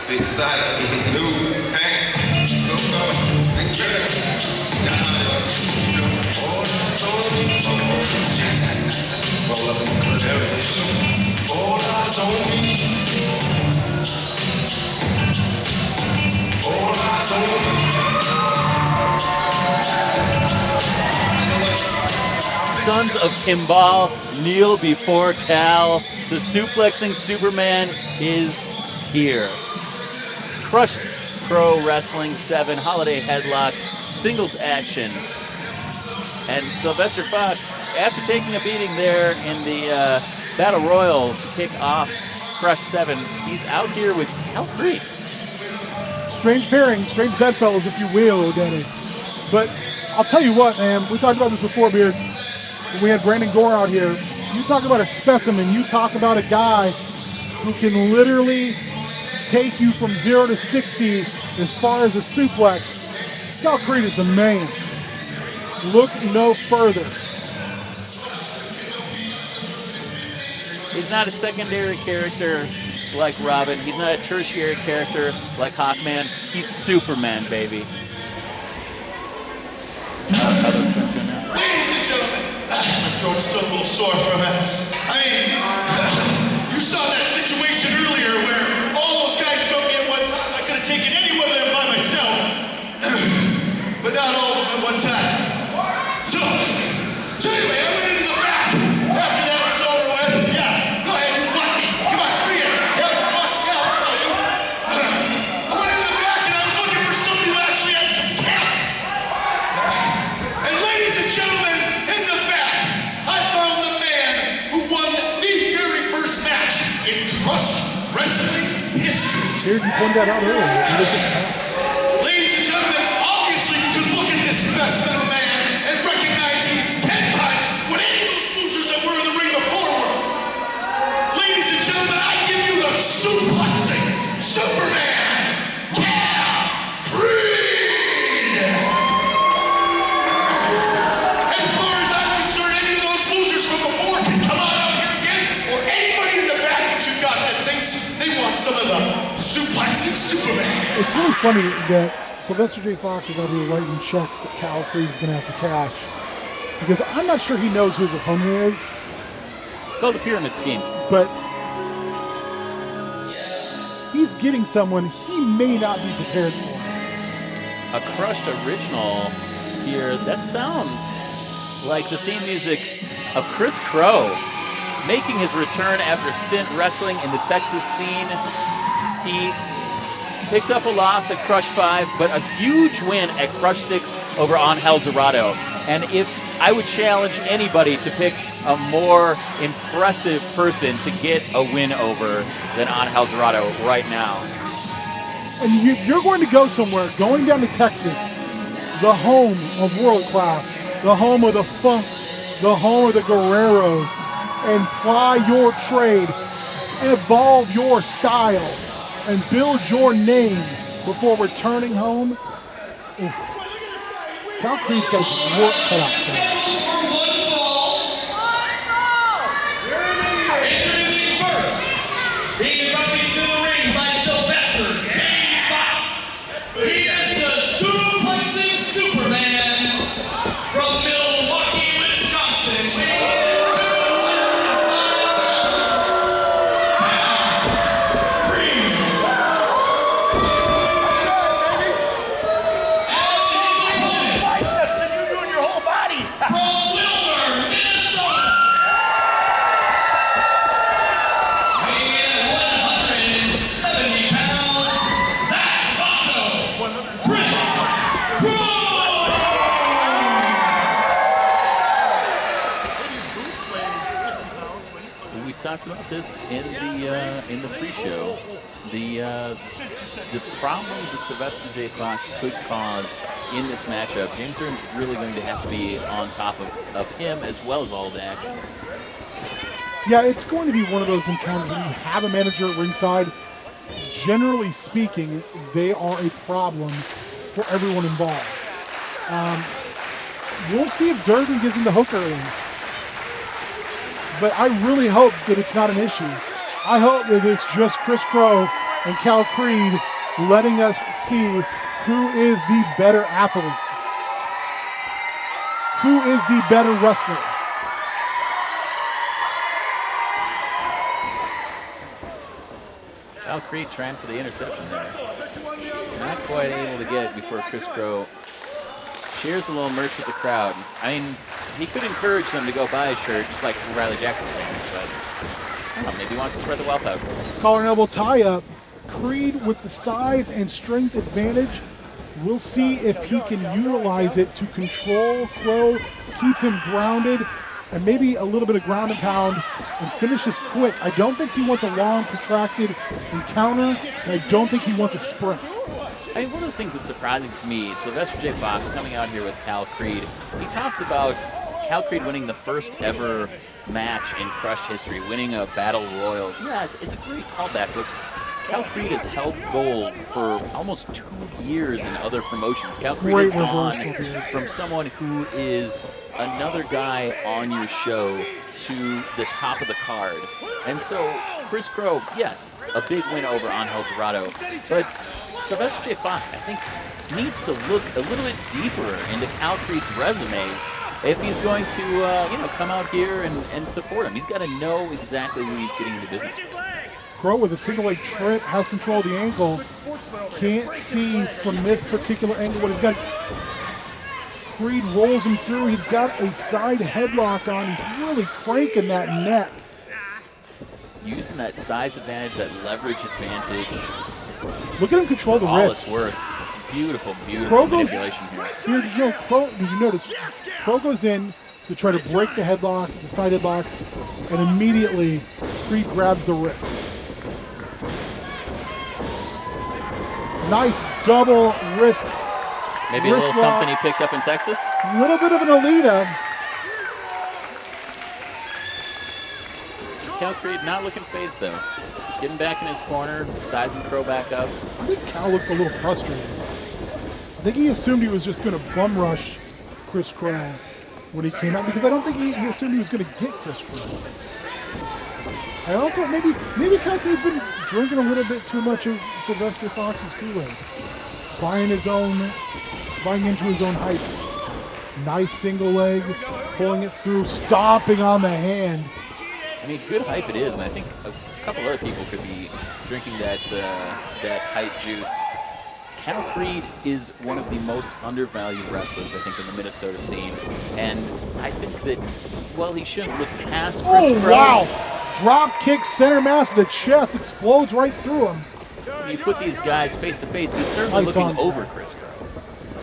Big side, new, bang, big trigger. Roll up in the club. All eyes on me. All eyes on me. Sons of Kimball, kneel before Cal. The suplexing Superman is here. Crushed Pro Wrestling 7 holiday headlocks, singles action. And Sylvester Fox, after taking a beating there in the Battle Royal to kick off Crush 7, he's out here with Cal Creed. Strange pairing, strange bedfellows, if you will, Danny. But I'll tell you what, man, we talked about this before, Beard. When we had Brandon Gore out here, you talk about a specimen, you talk about a guy who can literally take you from 0 to 60 as far as a suplex. Cal Creed is the man. Look no further. He's not a secondary character like Robin. He's not a tertiary character like Hawkman. He's Superman, baby. How those guys doing now? Ladies and gentlemen, my throat's still a little sore from it. I mean, you saw that situation earlier where all those guys jumped me at one time. I could have taken any one of them by myself, but not all of them at one time. So anyway, I went into the back. After that was over with, yeah, go ahead, block me. Come on, bring it. Yeah, I'll tell you. I went into the back and I was looking for somebody who actually had some talent. And ladies and gentlemen, in the back, I found the man who won the very first match in crushed wrestling history. Here, you pointed that out earlier. Ladies and gentlemen, obviously you can look at this specimen of a man and recognize he's 10 times what any of those losers that were in the ring before were. Ladies and gentlemen, I give you the suplexing Superman, Cal Creed! As far as I'm concerned, any of those losers from before can come on out here again, or anybody in the back that you got that thinks they want some of the suplexing Superman. It's really funny that Sylvester J. Fox is out here writing checks that Cal Creed is going to have to cash, because I'm not sure he knows who his opponent is. It's called a pyramid scheme. But he's getting someone he may not be prepared for. A crushed original here. That sounds like the theme music of Chris Crow, making his return after a stint wrestling in the Texas scene. He picked up a loss at Crush 5, but a huge win at Crush 6 over Angel Dorado. And if I would challenge anybody to pick a more impressive person to get a win over than Angel Dorado right now. And you're going to go somewhere, going down to Texas, the home of world class, the home of the Funks, the home of the Guerreros, and ply your trade, evolve your style, and build your name before returning home. Ooh. Cal Creed's got his work cut out for him. Introducing first, being accompanied to the ring by Sylvester J. Fox. He is the suplexing Superman from Milwaukee, Wisconsin. Talked about this in the pre-show. The problems that Sylvester J. Fox could cause in this matchup, James Dern's really going to have to be on top of him as well as all the action. Yeah, it's going to be one of those encounters when you have a manager at ringside. Generally speaking, they are a problem for everyone involved. We'll see if Durden gives him the hook early. But I really hope that it's not an issue. I hope that it's just Chris Crow and Cal Creed letting us see who is the better athlete. Who is the better wrestler? Cal Creed trying for the interception there. Not quite able to get it before Chris Crow shares a little merch with the crowd. I mean, he could encourage them to go buy a shirt, just like Riley Jackson's fans, but I don't know, maybe he wants to spread the wealth out. Collar and elbow tie-up. Creed with the size and strength advantage. We'll see if he can utilize it to control Crow, keep him grounded, and maybe a little bit of ground and pound and finish this quick. I don't think he wants a long, protracted encounter, and I don't think he wants a sprint. I mean, one of the things that's surprising to me, Sylvester J. Fox coming out here with Cal Creed, he talks about Cal Creed winning the first ever match in Crushed history, winning a Battle Royal. Yeah, it's a great callback, but Cal Creed has held gold for almost 2 years in other promotions. Cal Creed has gone from someone who is another guy on your show to the top of the card. And so Chris Crow, yes, a big win over Angel Dorado, but Sylvester J. Fox, I think, needs to look a little bit deeper into Cal Creed's resume if he's going to come out here and support him. He's got to know exactly who he's getting into business with. Crow with a single leg trip, has control of the ankle. Can't see from this particular angle what he's got. Creed rolls him through. He's got a side headlock on. He's really cranking that neck. Using that size advantage, that leverage advantage. Look at him control the all wrist. It's worth. Beautiful, beautiful manipulation here. Did you notice? Crow goes in to try to break the headlock, the side headlock, and immediately Creed grabs the wrist. Nice double wrist. Maybe a little something he picked up in Texas. A little bit of an Alita. Cal Creed not looking phased though. Getting back in his corner, sizing Crow back up. I think Cal looks a little frustrated. I think he assumed he was just going to bum rush Chris Crow when he came out, because I don't think he assumed he was going to get Chris Crow. I also, maybe Cal Creed's been drinking a little bit too much of Sylvester Fox's Kool-Aid. Buying into his own hype. Nice single leg, pulling it through, stomping on the hand. I mean, good hype it is, and I think a couple other people could be drinking that hype juice. Cal Creed is one of the most undervalued wrestlers, I think, in the Minnesota scene. And I think that, well, he shouldn't look past Chris Crow. Wow! Drop kick, center mass to the chest, explodes right through him. When you put these guys face to face, he's certainly looking over Chris Crow.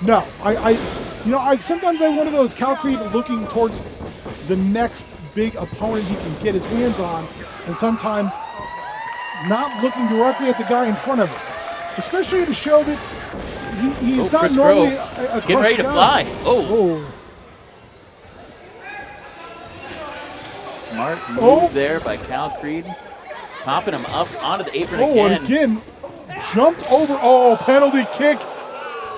No, I sometimes I'm one of those Cal Creed looking towards the next big opponent he can get his hands on, and sometimes not looking directly at the guy in front of him. Especially to show that he's not Chris normally Crow a getting ready to guy. fly. Oh. Smart move there by Cal Creed. Popping him up onto the apron again. And again, jumped over. Oh, penalty kick.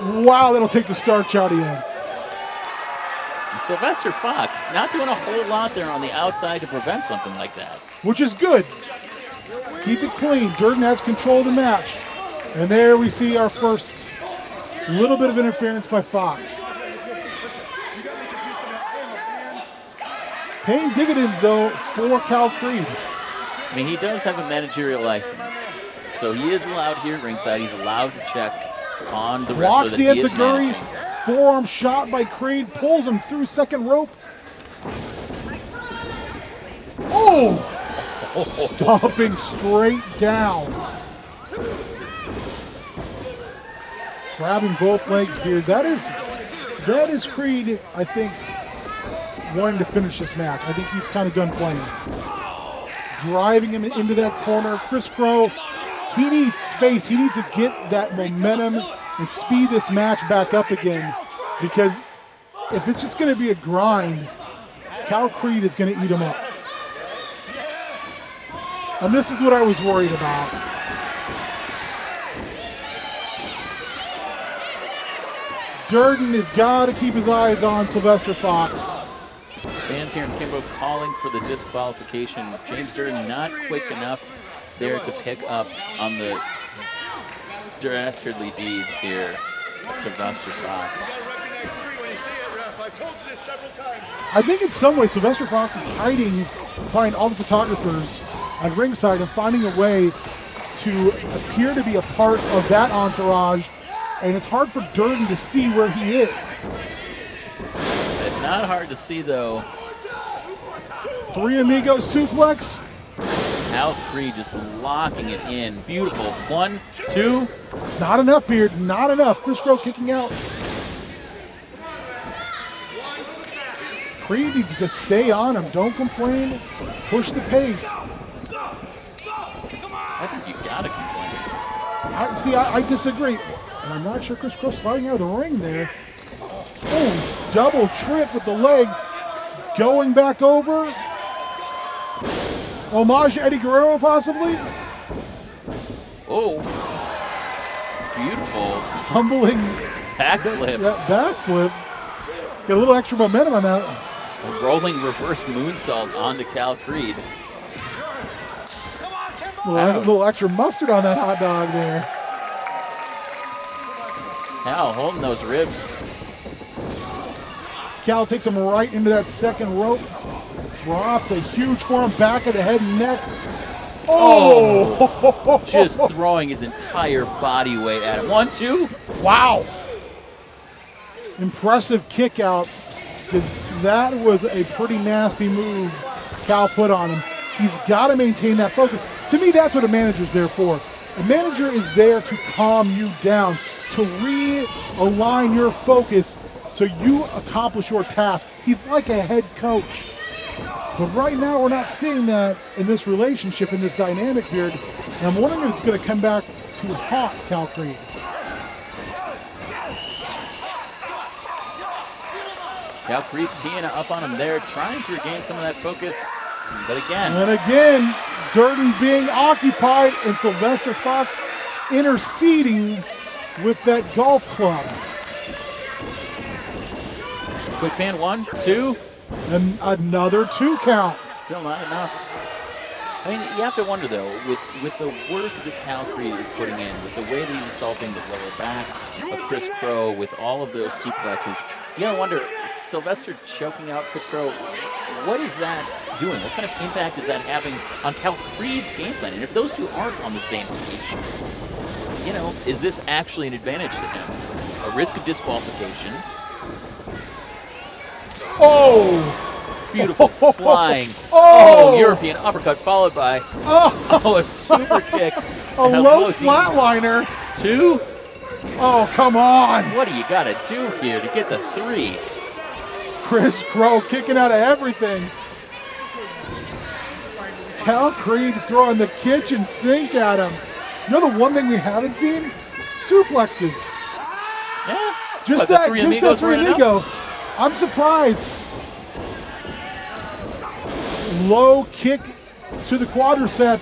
Wow, that'll take the starch out of you. And Sylvester Fox not doing a whole lot there on the outside to prevent something like that. Which is good. Keep it clean. Durden has control of the match. And there we see our first little bit of interference by Fox. Paying dividends, though, for Cal Creed. I mean, he does have a managerial license. So he is allowed here at ringside. He's allowed to check on the wrestler that he is managing. Forearm shot by Creed. Pulls him through second rope. Oh! Stomping straight down. Grabbing both legs, Beard. That is Creed, I think, wanting to finish this match. I think he's kind of done playing. Driving him into that corner. Chris Crow, he needs space. He needs to get that momentum and speed this match back up again, because if it's just going to be a grind, Cal Creed is going to eat him up. And this is what I was worried about. Durden has got to keep his eyes on Sylvester Fox. Fans here in Kimball calling for the disqualification. James Durden not quick enough there to pick up on the dastardly deeds here. Sylvester Fox. I think in some ways Sylvester Fox is hiding behind all the photographers on ringside and finding a way to appear to be a part of that entourage, and it's hard for Durden to see where he is. It's not hard to see, though. Three Amigos suplex. Cal Creed just locking it in. Beautiful. 1, 2. It's not enough, Beard. Not enough. Chris Crow kicking out. Creed needs to stay on him. Don't complain. Push the pace. I think you gotta complain. I disagree. And I'm not sure Chris Crow sliding out of the ring there. Oh, double trip with the legs. Going back over. Homage to Eddie Guerrero, possibly. Oh, beautiful Tumbling backflip. that backflip. Got a little extra momentum on that. A rolling reverse moonsault onto Cal Creed. A little extra mustard on that hot dog there. Cal holding those ribs. Cal takes him right into that second rope. Drops a huge forearm back of the head and neck. Oh! Just throwing his entire body weight at him. 1, 2. Wow. Impressive kick out. That was a pretty nasty move Cal put on him. He's got to maintain that focus. To me, that's what a manager's there for. A manager is there to calm you down, to realign your focus so you accomplish your task. He's like a head coach. But right now, we're not seeing that in this relationship, in this dynamic here. And I'm wondering if it's going to come back to haunt Cal Creed. Cal Creed teeing up on him there, trying to regain some of that focus. But again. And again, Durden being occupied and Sylvester Fox interceding with that golf club. Quick pan, 1, 2. And another 2 count. Still not enough. I mean, you have to wonder, though, with the work that Cal Creed is putting in, with the way that he's assaulting the lower back of Chris Crow, with all of those suplexes, you gotta wonder, Sylvester choking out Chris Crow, what is that doing? What kind of impact is that having on Cal Creed's game plan? And if those two aren't on the same page, is this actually an advantage to him? A risk of disqualification. Oh! Beautiful flying. Oh! European uppercut followed by a super kick. A low flatliner. 2. Oh, come on. What do you got to do here to get the 3? Chris Crow kicking out of everything. Cal Creed throwing the kitchen sink at him. You know the one thing we haven't seen? Suplexes. Yeah. Just the that 3 just amigos that 3 weren't amigo. enough? I'm surprised. Low kick to the quadricep.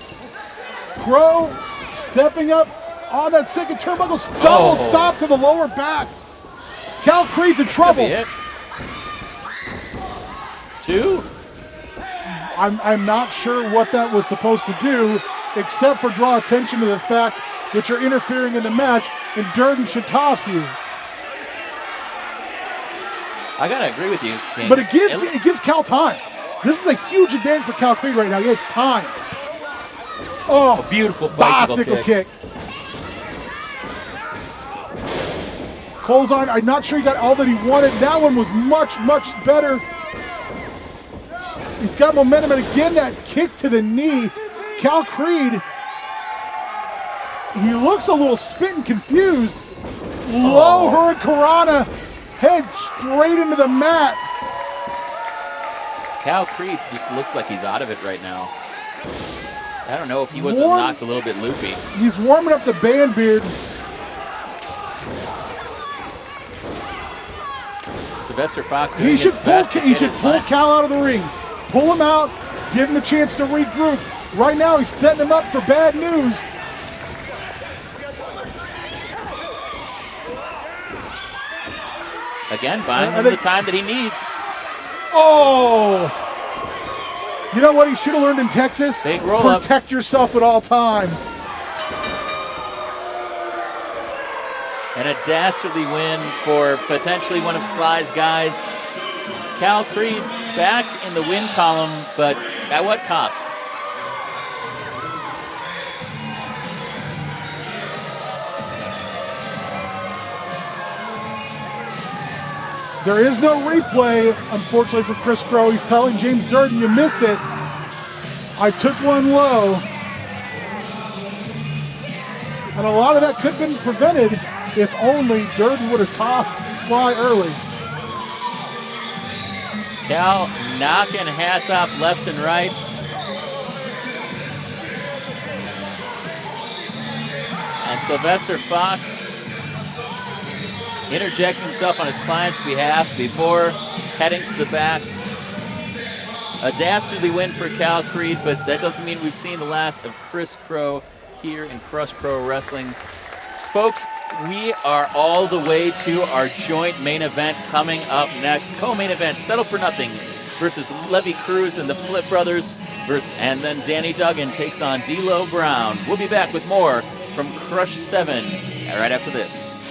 Crow stepping up on that second turnbuckle. Double stop to the lower back. Cal Creed's in trouble. 2. I'm not sure what that was supposed to do, except for draw attention to the fact that you're interfering in the match and Durden should toss you. I gotta agree with you, King. But it gives Cal time. This is a huge advantage for Cal Creed right now. He has time. Oh, a beautiful bicycle kick. Clothesline, I'm not sure he got all that he wanted. That one was much, much better. He's got momentum, and again, that kick to the knee. Cal Creed, he looks a little spit and confused. Low Hurricanrana, head straight into the mat. Cal Creed just looks like he's out of it right now. I don't know if he wasn't knocked a little bit loopy. He's warming up the band, Beard. Sylvester Fox doing his best. He should pull Cal out of the ring. Pull him out, give him a chance to regroup. Right now, he's setting him up for bad news. Again, buying him the time that he needs. Oh! You know what he should have learned in Texas? Big roll Protect yourself at all times. And a dastardly win for potentially one of Sly's guys. Cal Creed back in the win column, but at what cost? There is no replay, unfortunately, for Chris Crow. He's telling James Durden, you missed it. I took one low. And a lot of that could have been prevented if only Durden would have tossed Sly early. Cal knocking hats off left and right. And Sylvester Fox interjecting himself on his client's behalf before heading to the back. A dastardly win for Cal Creed, but that doesn't mean we've seen the last of Chris Crow here in Crush Pro Wrestling. Folks, we are all the way to our joint main event coming up next. Co-main event, Settle for Nothing versus Levy Cruz and the Flip Brothers, and then Danny Duggan takes on D'Lo Brown. We'll be back with more from Crush 7 right after this.